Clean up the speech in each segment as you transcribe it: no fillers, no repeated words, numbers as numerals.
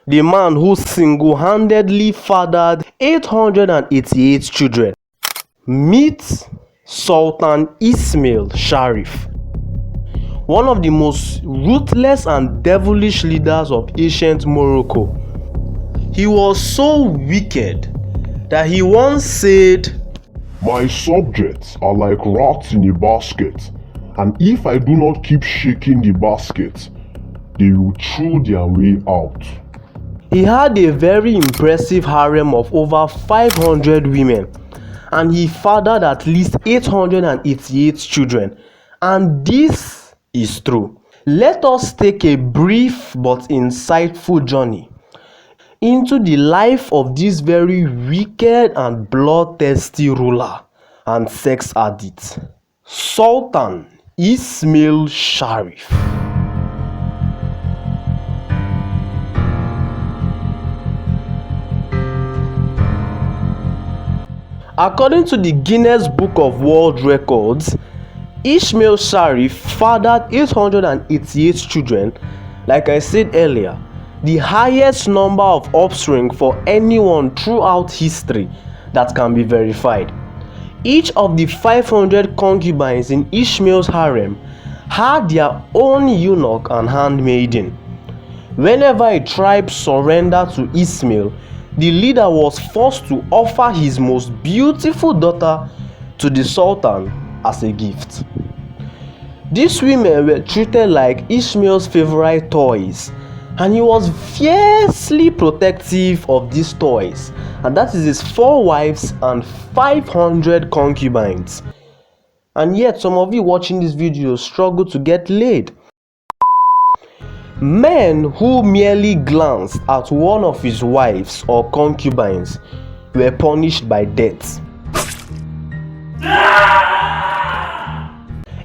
the man who single-handedly fathered 888 children. Meet Sultan Ismail Sharif, one of the most ruthless and devilish leaders of ancient Morocco. He was so wicked that he once said, "My subjects are like rats in a basket, and if I do not keep shaking the basket, they will throw their way out." He had a very impressive harem of over 500 women, and he fathered at least 888 children. And this is true. Let us take a brief but insightful journey into the life of this very wicked and bloodthirsty ruler and sex addict, Sultan Ismail Sharif. According to the Guinness Book of World Records, Ismail Sharif fathered 888 children, like I said earlier, the highest number of offspring for anyone throughout history that can be verified. Each of the 500 concubines in Ismail's harem had their own eunuch and handmaiden. Whenever a tribe surrendered to Ismail, the leader was forced to offer his most beautiful daughter to the Sultan as a gift. These women were treated like Ismail's favorite toys, and he was fiercely protective of these toys, and that is his 4 wives and 500 concubines. And yet some of you watching this video struggle to get laid. Men who merely glanced at one of his wives or concubines were punished by death.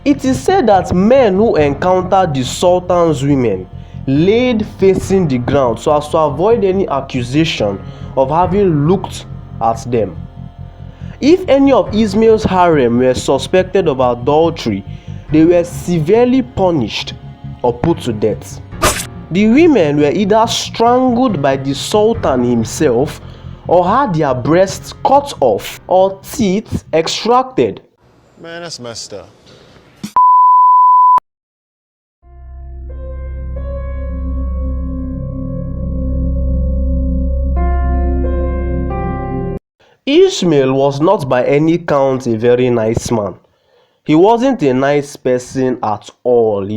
It is said that men who encountered the Sultan's women laid facing the ground so as to avoid any accusation of having looked at them. If any of Ismail's harem were suspected of adultery, they were severely punished or put to death. The women were either strangled by the Sultan himself or had their breasts cut off or teeth extracted. Man, that's messed up. Ismail was not by any count a very nice man. He wasn't a nice person at all.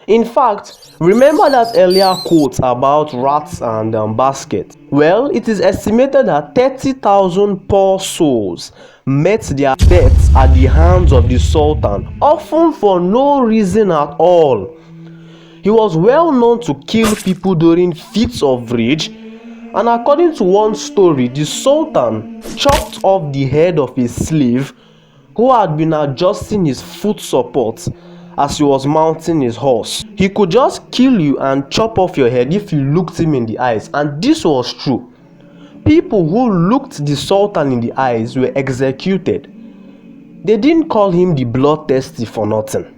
In fact, remember that earlier quote about rats and basket? Well, it is estimated that 30,000 poor souls met their deaths at the hands of the Sultan, often for no reason at all. He was well known to kill people during fits of rage, and according to one story, the Sultan chopped off the head of a slave who had been adjusting his foot support as he was mounting his horse. He could just kill you and chop off your head if you looked him in the eyes, and this was true. People who looked the Sultan in the eyes were executed. They didn't call him the bloodthirsty for nothing.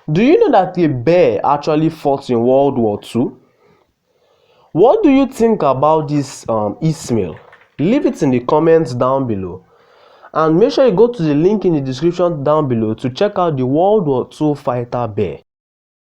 Do you know that a bear actually fought in World War II? What do you think about this Ismail? Leave it in the comments down below. And make sure you go to the link in the description down below to check out the World War II fighter bear.